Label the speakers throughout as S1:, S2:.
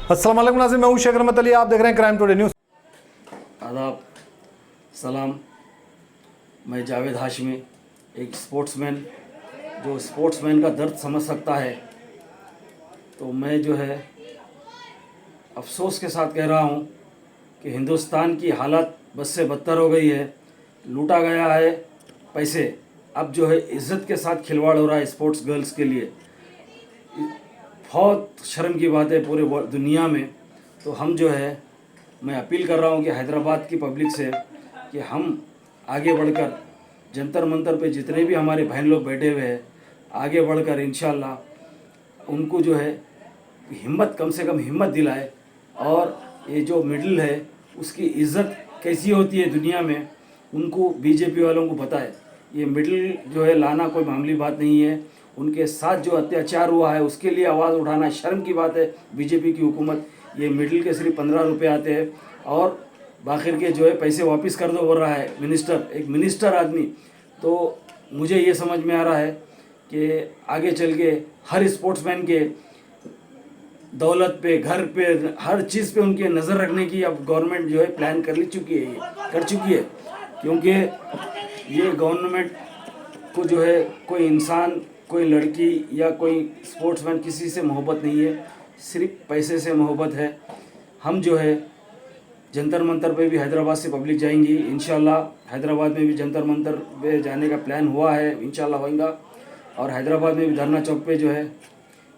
S1: अस्सलाम वालेकुम नाज़रीन, मैं हूं शेख रहमत अली। आप देख रहे हैं क्राइम टुडे न्यूज़।
S2: आदाब, सलाम। मैं जावेद हाशमी, एक स्पोर्ट्समैन जो स्पोर्ट्समैन का दर्द समझ सकता है। तो मैं जो है अफसोस के साथ कह रहा हूँ कि हिंदुस्तान की हालत बद से बदतर हो गई है। लूटा गया है पैसे, अब जो है इज़्ज़त के साथ खिलवाड़ हो रहा है स्पोर्ट्स गर्ल्स के लिए। बहुत शर्म की बात है पूरे दुनिया में। तो हम जो है, मैं अपील कर रहा हूँ कि हैदराबाद की पब्लिक से कि हम आगे बढ़कर जंतर मंतर पे जितने भी हमारे बहन लोग बैठे हुए हैं, आगे बढ़कर इंशाल्लाह उनको जो है हिम्मत, कम से कम हिम्मत दिलाए। और ये जो मिडिल है उसकी इज़्ज़त कैसी होती है दुनिया में, उनको बीजेपी वालों को बताए। ये मिडिल जो है लाना कोई मामूली बात नहीं है। उनके साथ जो अत्याचार हुआ है उसके लिए आवाज़ उठाना शर्म की बात है। बीजेपी की हुकूमत, ये मिडिल के सिर्फ 15 रुपये आते हैं और बाखिर के जो है पैसे वापस कर दो बोल रहा है मिनिस्टर, एक मिनिस्टर आदमी। तो मुझे ये समझ में आ रहा है कि आगे चल के हर स्पोर्ट्समैन के दौलत पे, घर पे, हर चीज़ पे उनकी नज़र रखने की अब गवर्नमेंट जो है प्लान कर चुकी है, ये कर चुकी है। क्योंकि ये गवर्नमेंट को जो है कोई इंसान, कोई लड़की या कोई स्पोर्ट्समैन किसी से मोहब्बत नहीं है, सिर्फ पैसे से मोहब्बत है। हम जो है जंतर मंतर पे भी हैदराबाद से पब्लिक जाएंगी इंशाल्लाह। हैदराबाद में भी जंतर मंतर पे जाने का प्लान हुआ है, इंशाल्लाह होगा। और हैदराबाद में भी धरना चौक पे जो है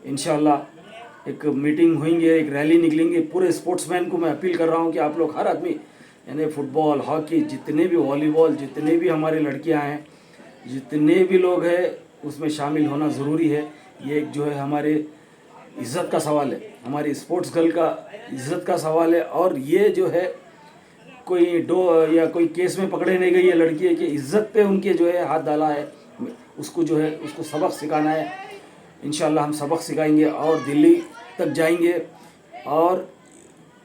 S2: इंशाल्लाह एक मीटिंग होंगी, एक रैली निकलेंगे। पूरे स्पोर्ट्समैन को मैं अपील कर रहा हूँ कि आप लोग हर आदमी, यानी फुटबॉल, हॉकी, जितने भी वॉलीबॉल, जितने भी हमारी लड़कियाँ हैं, जितने भी लोग हैं, उसमें शामिल होना ज़रूरी है। ये एक जो है हमारे इज़्ज़त का सवाल है, हमारी स्पोर्ट्स गर्ल का इज़्ज़त का सवाल है। और ये जो है कोई या कोई केस में पकड़े नहीं गई है लड़की की इज़्ज़त पे उनके जो है हाथ डाला है, उसको जो है उसको सबक सिखाना है। इंशाल्लाह हम सबक सिखाएंगे और दिल्ली तक जाएंगे और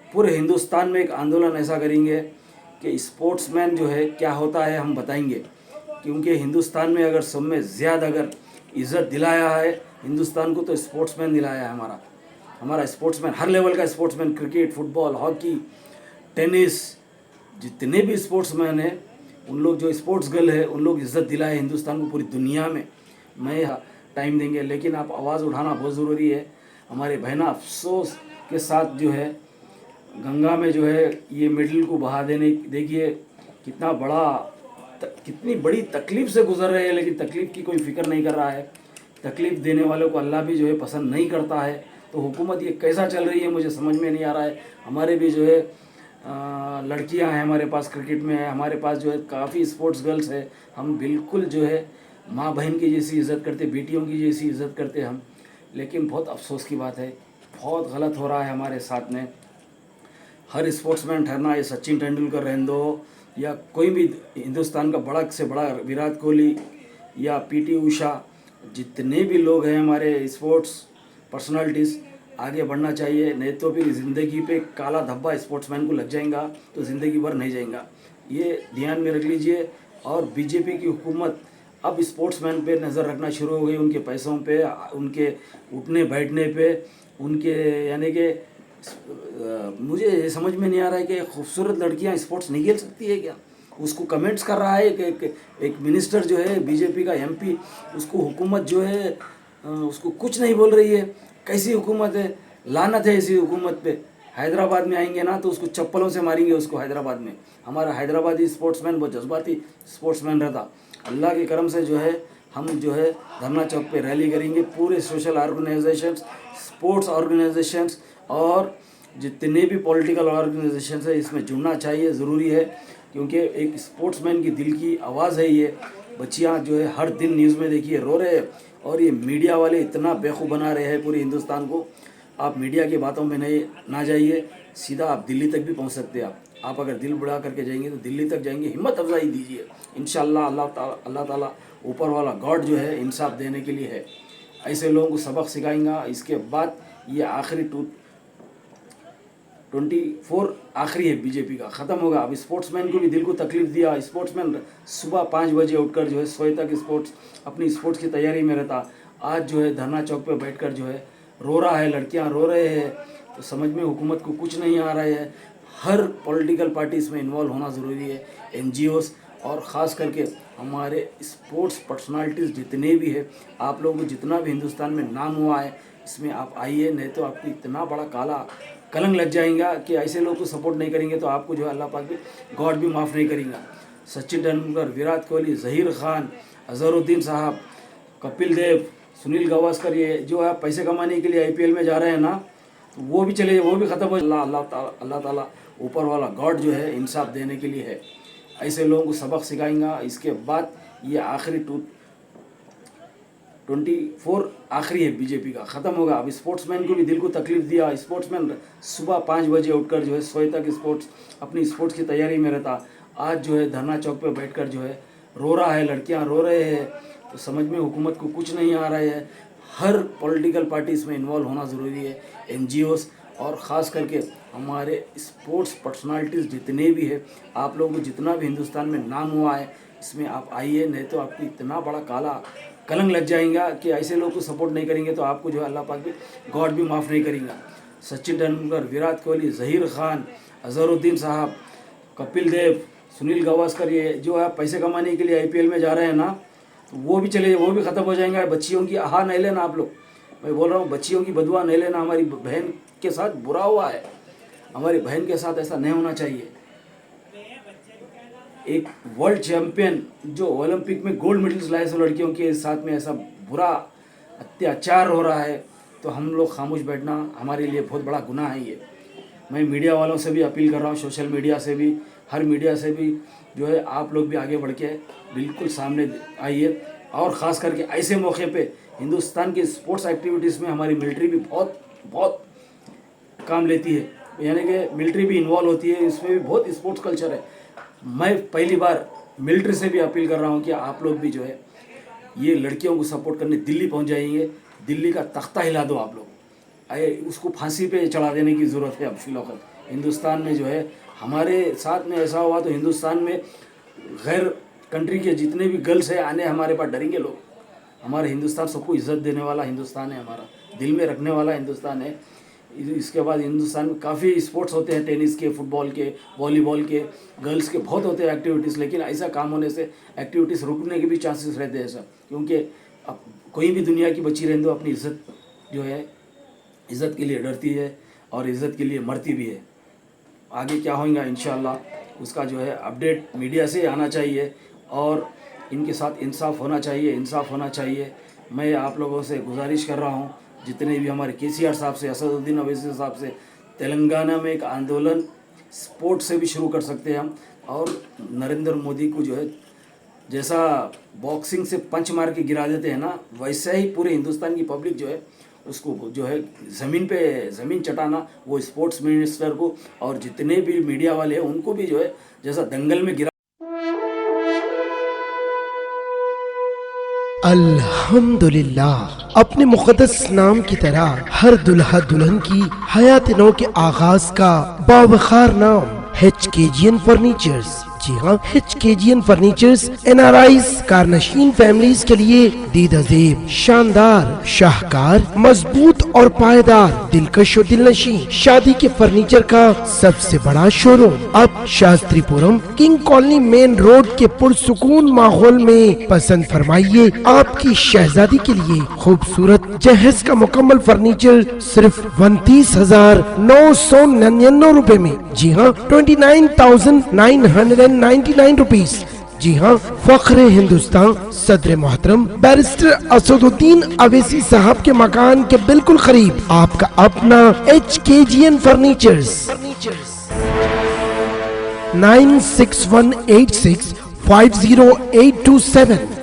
S2: पूरे हिंदुस्तान में एक आंदोलन ऐसा करेंगे कि स्पोर्ट्समैन जो है क्या होता है हम बताएंगे। क्योंकि हिंदुस्तान में अगर सब में ज़्यादा अगर इज़्ज़त दिलाया है हिंदुस्तान को, तो स्पोर्ट्समैन दिलाया है। हमारा स्पोर्ट्समैन, हर लेवल का sportsman, cricket, football, hockey, tennis, जितने भी स्पोर्ट्समैन हैं, उन लोग जो स्पोर्ट्स गर्ल है, उन लोग इज़्ज़त दिलाए हिंदुस्तान को पूरी दुनिया में। मैं टाइम देंगे, लेकिन आप आवाज़ उठाना बहुत ज़रूरी है। हमारे बहना अफसोस के साथ जो है गंगा में जो है ये मिडिल को बहा देने, देखिए कितना बड़ा कितनी बड़ी तकलीफ़ से गुजर रहे हैं, लेकिन तकलीफ़ की कोई फिक्र नहीं कर रहा है। तकलीफ़ देने वालों को अल्लाह भी जो है पसंद नहीं करता है। तो हुकूमत ये कैसा चल रही है मुझे समझ में नहीं आ रहा है। हमारे भी जो है लड़कियां हैं हमारे पास, क्रिकेट में है हमारे पास, जो है काफ़ी स्पोर्ट्स गर्ल्स है। हम बिल्कुल जो है माँ बहन की जैसी इज़्ज़त करते, बेटियों की जैसी इज़्ज़त करते हम। लेकिन बहुत अफसोस की बात है, बहुत गलत हो रहा है हमारे साथ में। हर स्पोर्ट्समैन ठहरना, ये सचिन तेंदुलकर रहने दो या कोई भी हिंदुस्तान का बड़ा से बड़ा विराट कोहली या पीटी उषा, जितने भी लोग हैं हमारे स्पोर्ट्स पर्सनालिटीज़, आगे बढ़ना चाहिए। नहीं तो फिर ज़िंदगी पे काला धब्बा स्पोर्ट्समैन को लग जाएगा तो ज़िंदगी भर नहीं जाएगा। ये ध्यान में रख लीजिए। और बीजेपी की हुकूमत अब स्पोर्ट्समैन पे नज़र रखना शुरू हो गई, उनके पैसों पे, उनके उठने बैठने पे, उनके, यानी कि मुझे ये समझ में नहीं आ रहा है कि खूबसूरत लड़कियां स्पोर्ट्स नहीं खेल सकती है क्या। उसको कमेंट्स कर रहा है कि एक मिनिस्टर जो है बीजेपी का एमपी, उसको हुकूमत जो है उसको कुछ नहीं बोल रही है। कैसी हुकूमत है, लानत है ऐसी हुकूमत पे। हैदराबाद में आएंगे ना तो उसको चप्पलों से मारेंगे उसको हैदराबाद में। हमारा हैदराबादी स्पोर्ट्समैन बहुत जज्बाती स्पोर्ट्समैन रहता। अल्लाह के करम से जो है हम जो है धरना चौक पे रैली करेंगे। पूरे सोशल ऑर्गेनाइजेशंस, स्पोर्ट्स ऑर्गेनाइजेशंस और जितने भी पॉलिटिकल ऑर्गेनाइजेशंस है इसमें जुड़ना चाहिए, ज़रूरी है। क्योंकि एक स्पोर्ट्समैन की दिल की आवाज़ है ये। बच्चियाँ जो है हर दिन न्यूज़ में देखिए रो रहे हैं, और ये मीडिया वाले इतना बेवकूफ़ बना रहे हैं पूरे हिंदुस्तान को। आप मीडिया की बातों में नहीं ना जाइए, सीधा आप दिल्ली तक भी पहुंच सकते हैं। आप अगर दिल बढ़ा करके जाएंगे तो दिल्ली तक जाएंगे। हिम्मत अफजाई दीजिए, इंशाल्लाह अल्लाह ताला ऊपर वाला गॉड जो है इंसाफ देने के लिए है। ऐसे लोगों को सबक सिखाएंगा। इसके बाद ये आखिरी 24 आखिरी है बीजेपी का, ख़त्म होगा। अब स्पोर्ट्समैन को भी दिल को तकलीफ़ दिया। स्पोर्ट्समैन सुबह 5 बजे उठकर जो है सोए तक अपनी स्पोर्ट्स की तैयारी में रहता। आज जो है धरना चौक पे बैठकर जो है रो रहा है, लड़कियां रो रहे हैं, तो समझ में हुकूमत को कुछ नहीं आ रहा है। हर पॉलिटिकल पार्टी इसमें इन्वॉल्व होना ज़रूरी है, NGOs, और ख़ास करके हमारे स्पोर्ट्स पर्सनालिटीज़ जितने भी है, आप लोगों को जितना भी हिंदुस्तान में नाम हुआ है इसमें आप आइए, नहीं तो आपको इतना बड़ा काला कलंक लग जाएगा कि ऐसे लोग को सपोर्ट नहीं करेंगे तो आपको जो है अल्लाह पाक भी, गॉड भी माफ़ नहीं करेगा। सचिन तेंदुलकर, विराट कोहली, ज़हीर खान, अजहरुद्दीन साहब, कपिल देव, सुनील गावस्कर, ये जो है पैसे कमाने के लिए IPL में जा रहे हैं ना, तो वो भी चले, वो भी ख़त्म हो। अल्लाह ताला ऊपर वाला गॉड जो है इंसाफ देने के लिए है। ऐसे लोगों को सबक सिखाएंगा। इसके बाद ये आखिरी 24 आखिरी है बीजेपी का, ख़त्म होगा। अब स्पोर्ट्समैन को भी दिल को तकलीफ़ दिया। स्पोर्ट्समैन सुबह 5 बजे उठकर जो है सोए तक अपनी स्पोर्ट्स की तैयारी में रहता, आज जो है धरना चौक पे बैठकर जो है रो रहा है, लड़कियां रो रहे हैं। तो समझ में हुकूमत को कुछ नहीं आ रहा है। हर पॉलिटिकल पार्टी इसमें इन्वॉल्व होना ज़रूरी है, NGOs, और ख़ास करके हमारे स्पोर्ट्स पर्सनालिटीज़ जितने भी है, आप लोगों को जितना भी हिंदुस्तान में नाम हुआ है इसमें आप आइए, नहीं तो आपको इतना बड़ा काला कलंक लग जाएगा कि ऐसे लोग को सपोर्ट नहीं करेंगे तो आपको जो है अल्लाह पाक भी, गॉड भी माफ़ नहीं करेगा। सचिन तेंदुलकर, विराट कोहली, ज़हीर खान, अजहरुद्दीन साहब, कपिल देव, सुनील गावस्कर, ये जो है पैसे कमाने के लिए IPL में जा रहे हैं ना, तो वो भी चले, वो भी ख़त्म हो जाएंगे। बच्चियों की आहा नहीं लेना आप लोग, मैं बोल रहा हूँ, बच्चियों की बदुआ नहीं लेना। हमारी बहन के साथ बुरा हुआ है, हमारी बहन के साथ ऐसा नहीं होना चाहिए। एक वर्ल्ड चैंपियन जो ओलंपिक में गोल्ड मेडल्स लाए, सो लड़कियों के साथ में ऐसा बुरा अत्याचार हो रहा है, तो हम लोग खामोश बैठना हमारे लिए बहुत बड़ा गुनाह है। ये मैं मीडिया वालों से भी अपील कर रहा हूँ, सोशल मीडिया से भी, हर मीडिया से भी जो है आप लोग भी आगे बढ़ के बिल्कुल सामने आइए। और ख़ास करके ऐसे मौके पे हिंदुस्तान की स्पोर्ट्स एक्टिविटीज़ में हमारी मिलिट्री भी बहुत काम लेती है, यानी कि मिलिट्री भी इन्वॉल्व होती है, इसमें भी बहुत स्पोर्ट्स कल्चर है। मैं पहली बार मिलिट्री से भी अपील कर रहा हूँ कि आप लोग भी जो है ये लड़कियों को सपोर्ट करने दिल्ली पहुँच जाएंगे, दिल्ली का तख्ता हिला दो आप लोग, उसको फांसी पे चढ़ा देने की ज़रूरत है अब फिलहाल। हिंदुस्तान में जो है हमारे साथ में ऐसा हुआ तो हिंदुस्तान में गैर कंट्री के जितने भी गर्ल्स हैं आने हमारे पास डरेंगे लोग। हमारे हिंदुस्तान सबको इज़्ज़त देने वाला हिंदुस्तान है, हमारा दिल में रखने वाला हिंदुस्तान है। इसके बाद हिंदुस्तान में काफ़ी स्पोर्ट्स होते हैं, टेनिस के, फुटबॉल के, वॉलीबॉल के, गर्ल्स के बहुत होते हैं एक्टिविटीज़, लेकिन ऐसा काम होने से एक्टिविटीज़ रुकने के भी चांसेस रहते हैं सर, क्योंकि अब कोई भी दुनिया की बच्ची रहने दो, अपनी इज़्ज़त जो है इज़्ज़त के लिए डरती है और इज़्ज़त के लिए मरती भी है। आगे क्या होगा इंशाअल्लाह उसका जो है अपडेट मीडिया से आना चाहिए और इनके साथ इंसाफ होना चाहिए, इंसाफ होना चाहिए। मैं आप लोगों से गुजारिश कर रहा हूँ, जितने भी हमारे KCR साहब से, असदुद्दीन अवैसी साहब से, तेलंगाना में एक आंदोलन स्पोर्ट से भी शुरू कर सकते हैं हम, और नरेंद्र मोदी को जो है जैसा बॉक्सिंग से पंच मार के गिरा देते हैं ना, वैसे ही पूरे हिंदुस्तान की पब्लिक जो है उसको जो है ज़मीन चटाना, वो स्पोर्ट्स मिनिस्टर को और जितने भी मीडिया वाले हैं उनको भी जो है जैसा दंगल में गिरा।
S3: अल्हम्दुलिल्लाह, अपने मुक़द्दस नाम की तरह हर दुल्हा दुल्हन की हयात नौ के आगाज का बावखार नाम HKGN फर्नीचर्स। जी हाँ, HKGN फर्नीचर्स NRIs कारनशीन फैमिलीज के लिए दीदाज़ेब, शानदार, शाहकार, मजबूत और पायदार, दिलकश और दिलनशीं शादी के फर्नीचर का सबसे बड़ा शोरूम अब Shastripuram king colony main road के पुरसुकून माहौल में। पसंद फरमाइए आपकी शहजादी के लिए खूबसूरत जहेज का मुकम्मल फर्नीचर सिर्फ 29,999 रुपए में। जी हाँ, 29,999 रुपीज। जी हाँ, फख्र हिंदुस्तान सदर मोहतरम बैरिस्टर असदुद्दीन अवैसी साहब के मकान के बिल्कुल करीब आपका अपना HKGN फर्नीचर्स। 9618650827